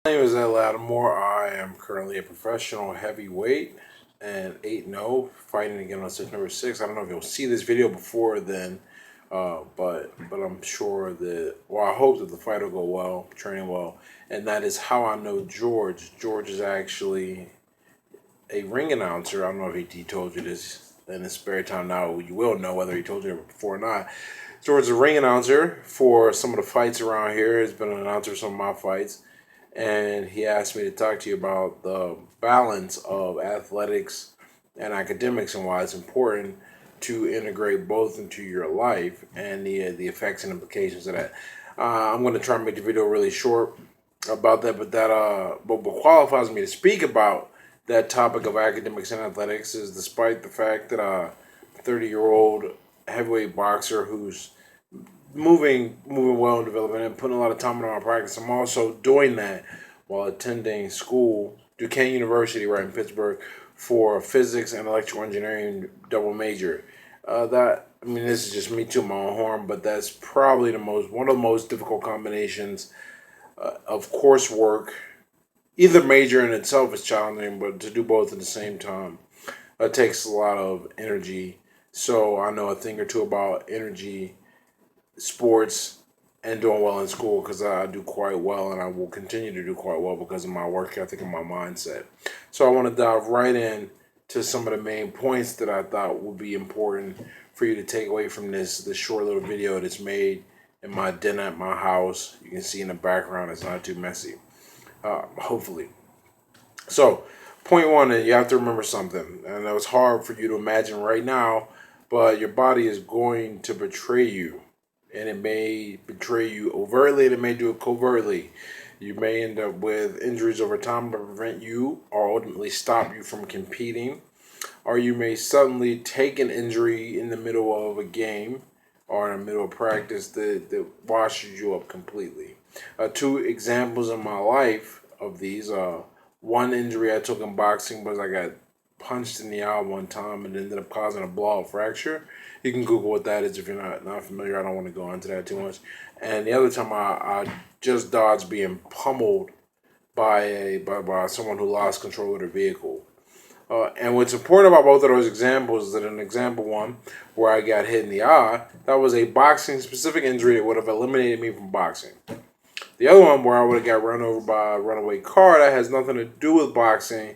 My name is Ed Lattimore. I am currently a professional heavyweight and 8-0, fighting again on September 6th. I don't know if you'll see this video before then, but I'm sure that, well, I hope that the fight will go well, training well. And that is how I know George. George is actually a ring announcer. I don't know if he told you this in his spare time. Now you will know whether he told you before or not. George is a ring announcer for some of the fights around here. He's been an announcer for some of my fights, and he asked me to talk to you about the balance of athletics and academics and why it's important to integrate both into your life and the effects and implications of that. I'm going to try and make the video really short about that, but what qualifies me to speak about that topic of academics and athletics is despite the fact that a 30-year-old heavyweight boxer who's moving well in development and putting a lot of time into my practice. I'm also doing that while attending school, Duquesne University, right in Pittsburgh, for a physics and electrical engineering double major. This is just me to my own horn, but that's probably one of the most difficult combinations of coursework. Either major in itself is challenging, but to do both at the same time, takes a lot of energy. So I know a thing or two about energy, sports, and doing well in school because I do quite well and I will continue to do quite well because of my work ethic and my mindset. So I want to dive right in to some of the main points that I thought would be important for you to take away from this short little video that's made in my den at my house. You can see in the background it's not too messy, hopefully. So point one, is you have to remember something, and that was hard for you to imagine right now, but your body is going to betray you, and it may betray you overtly and it may do it covertly. You may end up with injuries over time that prevent you or ultimately stop you from competing, or you may suddenly take an injury in the middle of a game or in the middle of practice that washes you up completely. Two examples in my life of these. One injury I took in boxing was I got punched in the eye one time and ended up causing a blowout fracture. You can Google what that is if you're not familiar. I don't want to go into that too much. And the other time I just dodged being pummeled by someone who lost control of their vehicle. And what's important about both of those examples is that in example one, where I got hit in the eye, that was a boxing specific injury that would have eliminated me from boxing. The other one where I would have got run over by a runaway car, that has nothing to do with boxing,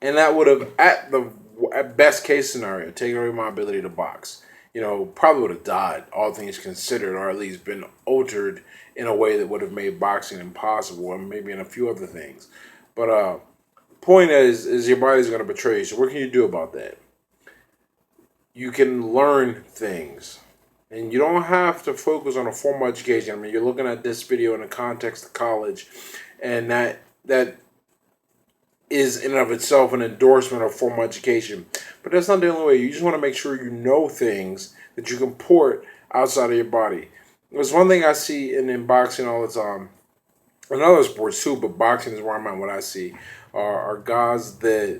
and that would have, at best case scenario, taken away my ability to box. Probably would have died, all things considered, or at least been altered in a way that would have made boxing impossible, and maybe in a few other things. But point is your body's going to betray you. So what can you do about that? You can learn things. And you don't have to focus on a formal education. You're looking at this video in the context of college, and that is in and of itself an endorsement of formal education. But that's not the only way. You just want to make sure you know things that you can port outside of your body. There's one thing I see in boxing all the time, in other sports too, but boxing is where I'm at. What I see are guys that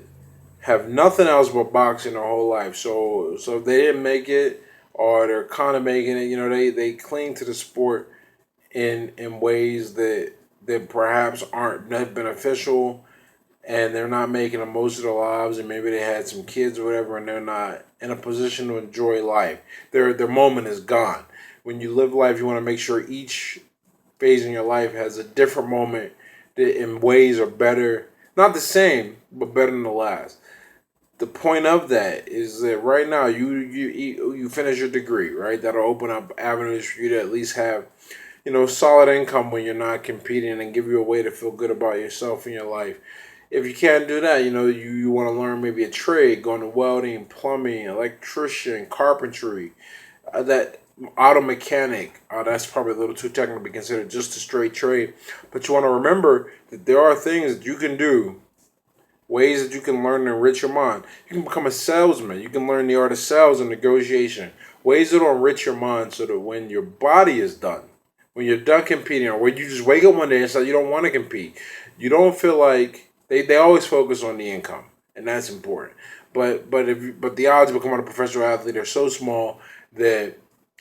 have nothing else but boxing their whole life. So if they didn't make it, or they're kind of making it, they cling to the sport in ways that perhaps aren't net beneficial, and they're not making the most of their lives, and maybe they had some kids or whatever, and they're not in a position to enjoy life. Their moment is gone. When you live life, you want to make sure each phase in your life has a different moment that in ways are better, not the same, but better than the last. The point of that is that right now you finish your degree, right? That'll open up avenues for you to at least have, solid income when you're not competing and give you a way to feel good about yourself in your life. If you can't do that, you want to learn maybe a trade, going to welding, plumbing, electrician, carpentry, that auto mechanic. That's probably a little too technical to be considered just a straight trade. But you want to remember that there are things that you can do, ways that you can learn to enrich your mind. You can become a salesman. You can learn the art of sales and negotiation. Ways that will enrich your mind so that when your body is done, when you're done competing, or when you just wake up one day and say you don't want to compete, you don't feel like they always focus on the income, and that's important. But the odds of becoming a professional athlete are so small that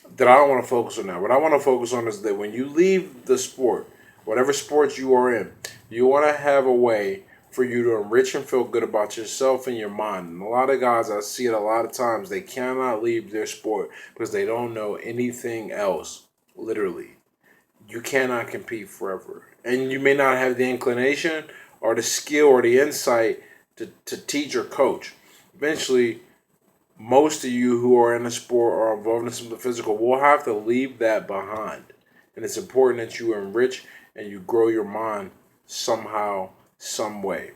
I don't want to focus on that. What I want to focus on is that when you leave the sport, whatever sport you are in, You want to have a way for you to enrich and feel good about yourself and your mind. And a lot of guys, I see it a lot of times, they cannot leave their sport because they don't know anything else. Literally. You cannot compete forever. And you may not have the inclination or the skill or the insight to teach or coach. Eventually, most of you who are in a sport or involved in something physical will have to leave that behind. And it's important that you enrich and you grow your mind somehow, some way.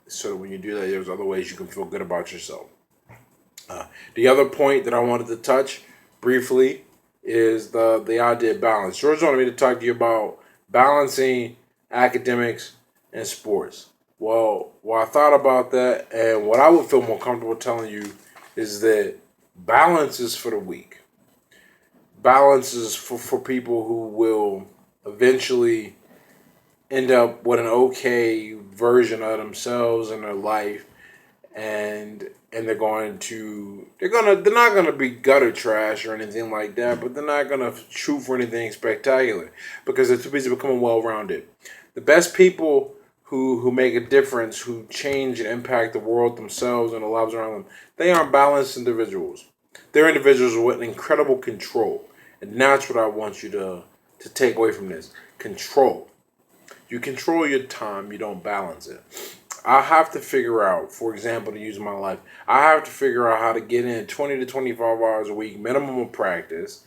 So that when you do that, there's other ways you can feel good about yourself. The other point that I wanted to touch briefly is the idea of balance. George wanted me to talk to you about balancing academics and sports. Well, I thought about that, and what I would feel more comfortable telling you is that balance is for the weak. Balance is for people who will eventually end up with an okay version of themselves in their life, and they're not gonna be gutter trash or anything like that, but they're not gonna shoot for anything spectacular because they're too busy becoming well rounded. The best people who make a difference, who change and impact the world themselves and the lives around them, they are balanced individuals. They're individuals with incredible control. And that's what I want you to take away from this. Control. You control your time, you don't balance it. I have to figure out, for example, to use my life, I have to figure out how to get in 20 to 25 hours a week, minimum of practice,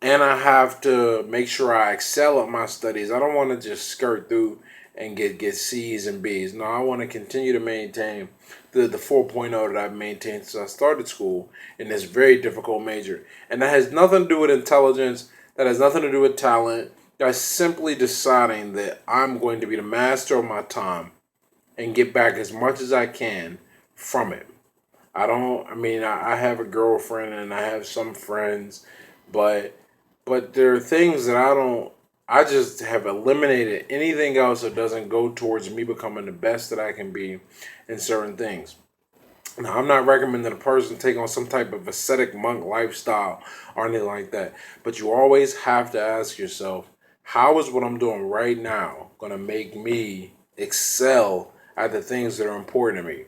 and I have to make sure I excel at my studies. I don't want to just skirt through and get C's and B's. No, I want to continue to maintain the 4.0 that I've maintained since I started school in this very difficult major. And that has nothing to do with intelligence. That has nothing to do with talent. That's simply deciding that I'm going to be the master of my time and get back as much as I can from it. I have a girlfriend and I have some friends, but there are things that I just have eliminated anything else that doesn't go towards me becoming the best that I can be in certain things. Now, I'm not recommending a person take on some type of ascetic monk lifestyle or anything like that, but you always have to ask yourself, how is what I'm doing right now going to make me excel at the things that are important to me?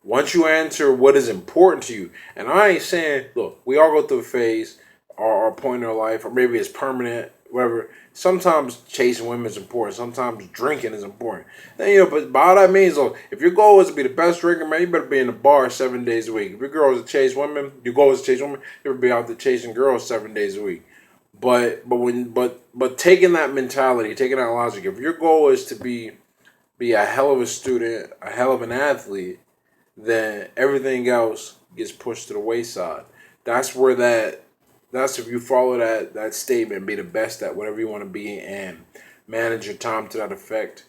Once you answer what is important to you, and I ain't saying, look, we all go through a phase or a point in our life, or maybe it's permanent, whatever. Sometimes chasing women is important. Sometimes drinking is important. Then, but by all that means, look, if your goal is to be the best drinker, man, you better be in the bar 7 days a week. If your goal is to chase women, your goal is to chase women, you better be out there chasing girls 7 days a week. But taking that mentality, taking that logic, if your goal is to be a hell of a student, a hell of an athlete, then everything else gets pushed to the wayside. That's where that's if you follow that statement, be the best at whatever you want to be and manage your time to that effect.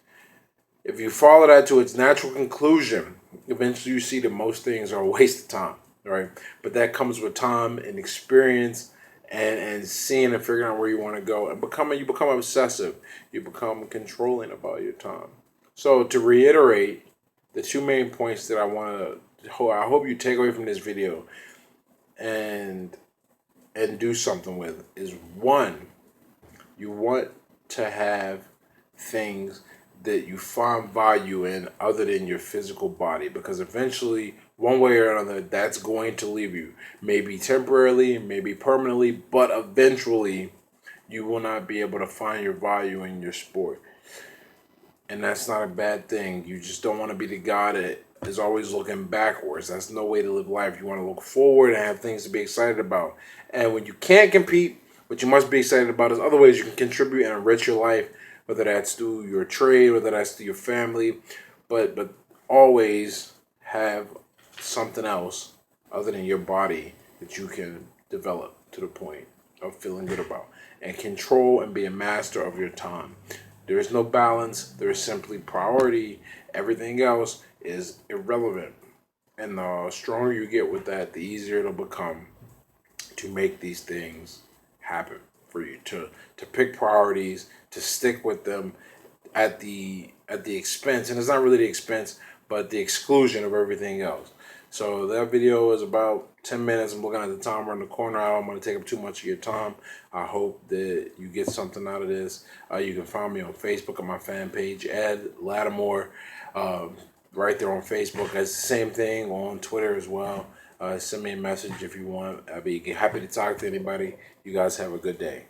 If you follow that to its natural conclusion, eventually you see that most things are a waste of time, right? But that comes with time and experience and seeing and figuring out where you want to go and you become obsessive. You become controlling about your time. So to reiterate, the two main points that I hope you take away from this video and do something with is one, you want to have things that you find value in other than your physical body, because eventually one way or another that's going to leave you, maybe temporarily, maybe permanently, but eventually you will not be able to find your value in your sport. And that's not a bad thing. You just don't want to be the guy that is always looking backwards. That's no way to live life. You want to look forward and have things to be excited about. And when you can't compete, what you must be excited about is other ways you can contribute and enrich your life, whether that's through your trade, whether that's through your family, but always have something else other than your body that you can develop to the point of feeling good about and control and be a master of your time. There is no balance. There is simply priority. Everything else is irrelevant. And the stronger you get with that, the easier it'll become to make these things happen for you. To pick priorities, to stick with them at the expense, and it's not really the expense, but the exclusion of everything else. So that video is about 10 minutes. I'm looking at the timer in the corner. I don't want to take up too much of your time. I hope that you get something out of this. You can find me on Facebook on my fan page, Ed Lattimore, right there on Facebook. It's the same thing on Twitter as well. Send me a message if you want. I'd be happy to talk to anybody. You guys have a good day.